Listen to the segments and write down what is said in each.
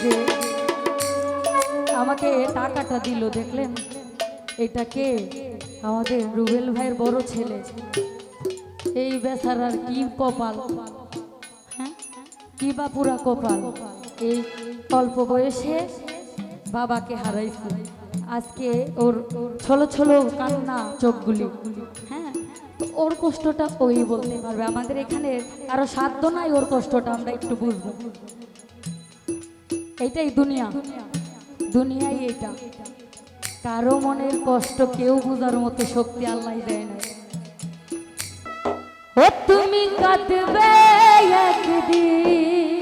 যে আমাকে টাকাটা দিল দেখলেন, এটাকে আমাদের রুবেল ভাইয়ের বড় ছেলে। এই বেচারার কি কপাল, হ্যাঁ কি বা পুরা কপাল, এই অল্প বয়সে বাবাকে হারাইছে। আজকে ওর ছলো ছলো কান্না চোখগুলি, হ্যাঁ ওর কষ্টটা ওই বলতে পারবে। আমাদের এখানে আরো সাধ্য নাই ওর কষ্টটা আমরা একটু বুঝবো। এইটাই দুনিয়া, দুনিয়াই এটা। কারো মনের কষ্ট কেউ বুঝার মতো শক্তি আল্লাহ দেয় না। ও তুমি কাঁদবে একদিন,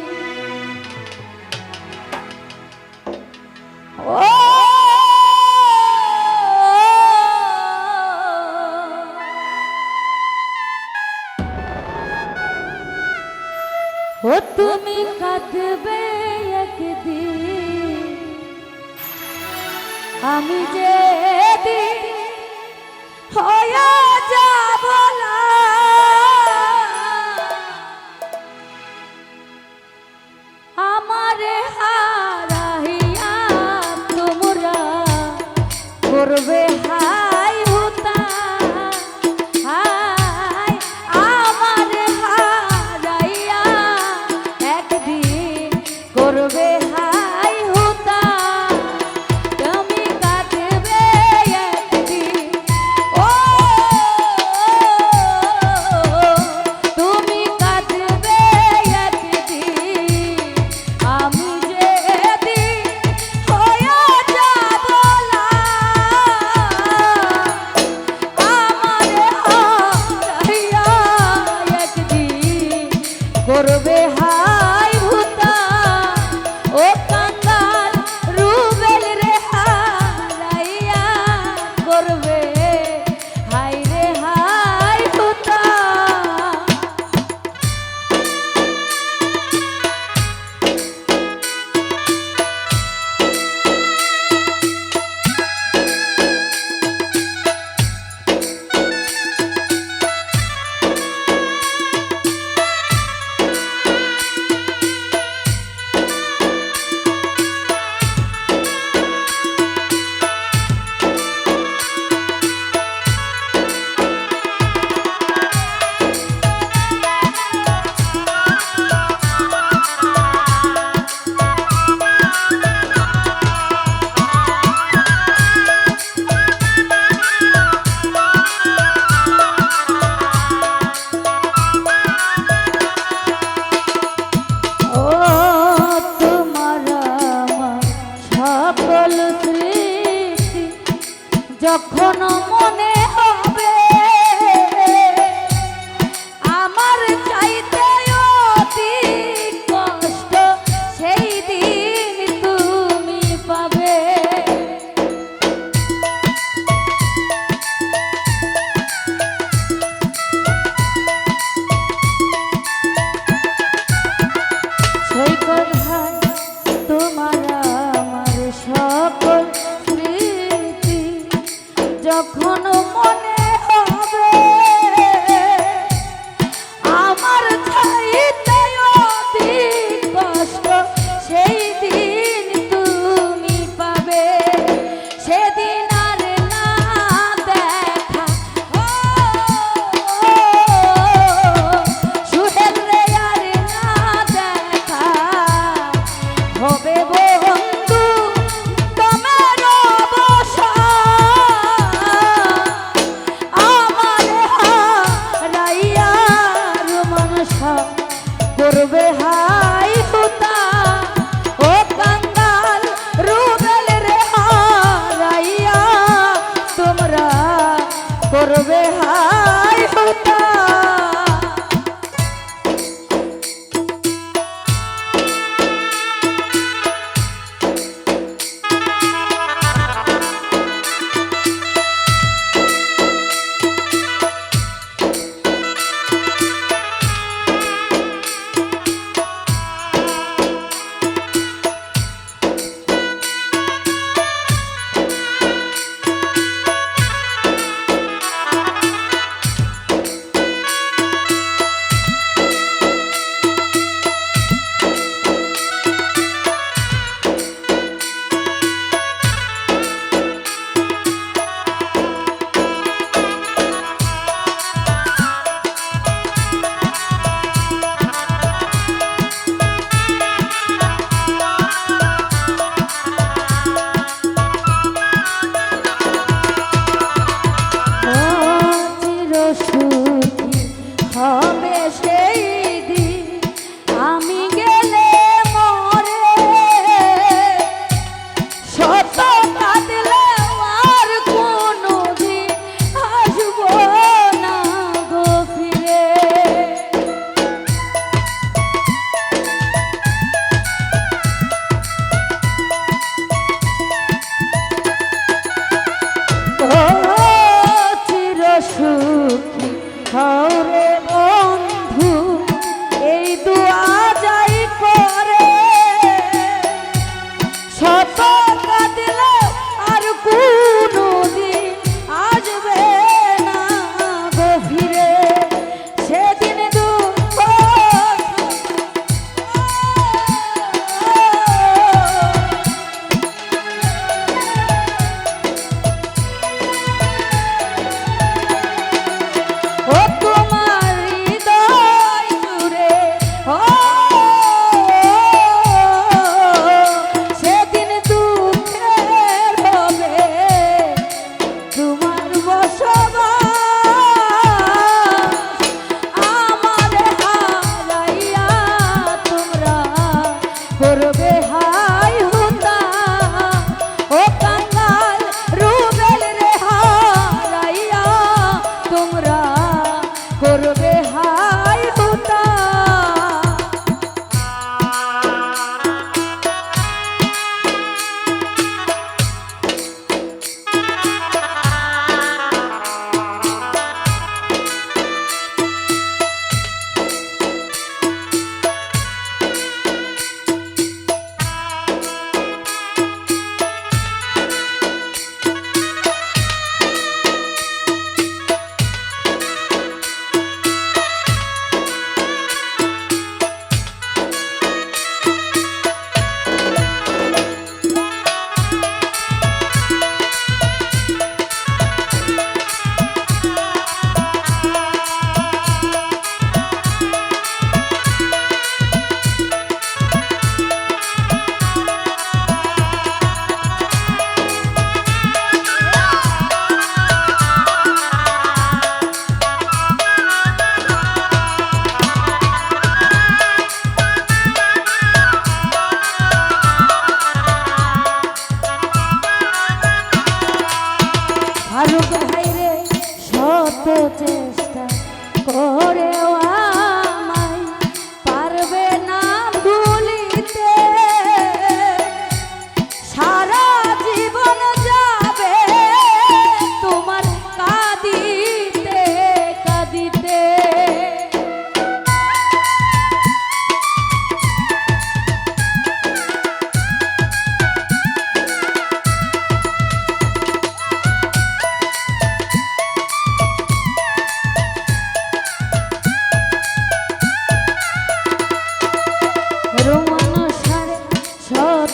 ও তুমি কাঁদবে একদিন, আমি যে হয়ে যাব না, আমারে হারাইয়া তোমরা করবে হাই হুতা, হাই আমারে হারাইয়া একদিন করবে হাই হুতা। তুমি কাঁদবে একদিন, ও তুমি কাঁদবে একদিন, আমি যেদিন হয়ে যাব না, আমারে হারাইয়া একদিন করবে হাই ভূতা। ও কাঙ্গাল রুবেল রে হারাইয়া করবে হাই রে হাই ভূতা। যখন মনে হবে আমার চাইতে অধিক কষ্ট, সেই দিন তুমি পাবে। সেই কথায় তোমার আমার সকল স্মৃতি যখন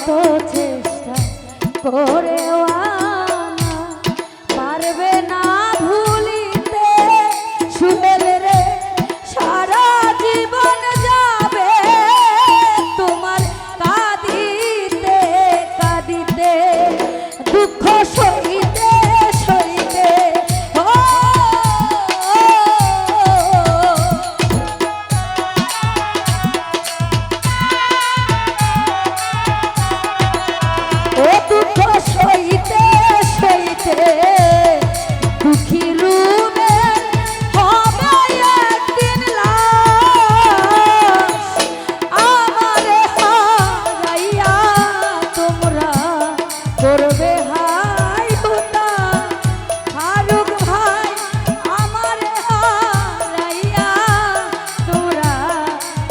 কত চেষ্টা করেও আনা পারবে না ভুলিতে সুহেল রে, সারা জীবন যাবে তোমার কাঁদিতে কাঁদিতে, দুঃখ সইতে সইতে। ও দুঃখ সইতে সইতে দুঃখী রূপে হবে একদিন লাশ, আমারে হারাইয়া তোমরা করবে হাই হুতা। ফারুক ভাই আমারে হারাইয়া তোমরা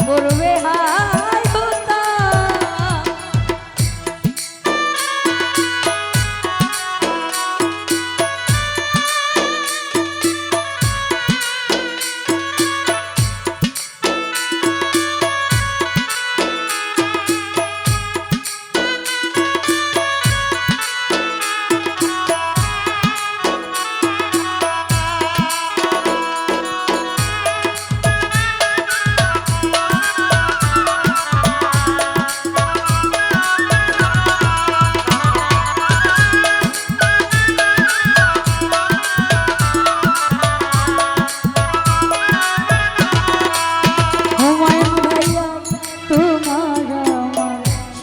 করবে হাই হুতা।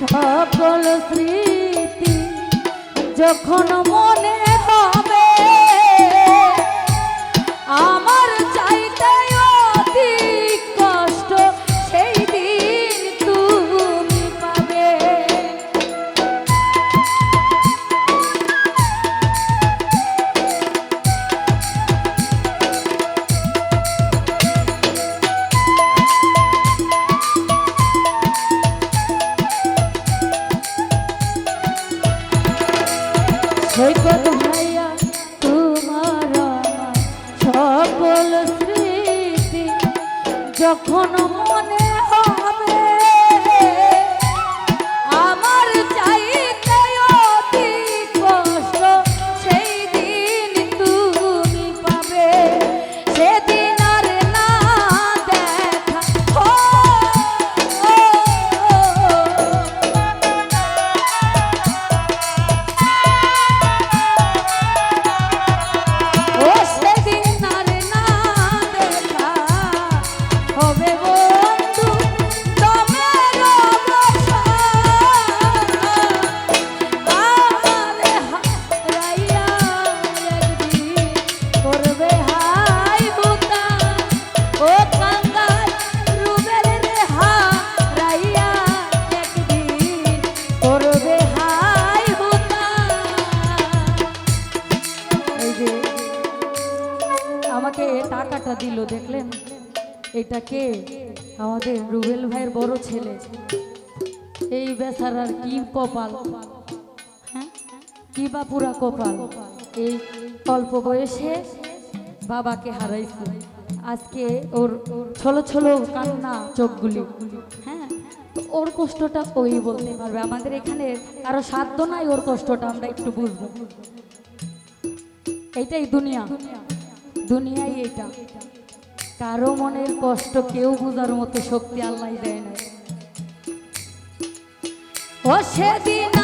সকল স্মৃতি যখন মনে হবে আমার চাইতে অধিক কষ্ট, সেই দিন তুমি পাবে। সৈকত ভাইয়া তোমার আমার সকল স্মৃতি যখন মনে হবে আমার চাইতে অধিক কষ্ট, সেই দিন তুমি পাবে। সেদিন আর না দেখা আমাকে টাকাটা দিল দেখলেন, এটাকে আমাদের রুবেল ভাইয়ের বড় ছেলে। এই বেচারার কি কপাল, হ্যাঁ কি বা পুরা কপাল, এই অল্প বয়সে বাবাকে হারাইছে। আজকে ওর ছলো ছলো কান্না চোখগুলি, হ্যাঁ ওর কষ্টটা ওই বলতে পারবে। আমাদের এখানে কারো সাধ্য নাই ওর কষ্টটা আমরা একটু বুঝবো। এইটাই দুনিয়া, দুনিয়াই এটা। কারো মনের কষ্ট কেউ বোঝার মতো শক্তি আল্লাহ দেয় না। ও সেদিন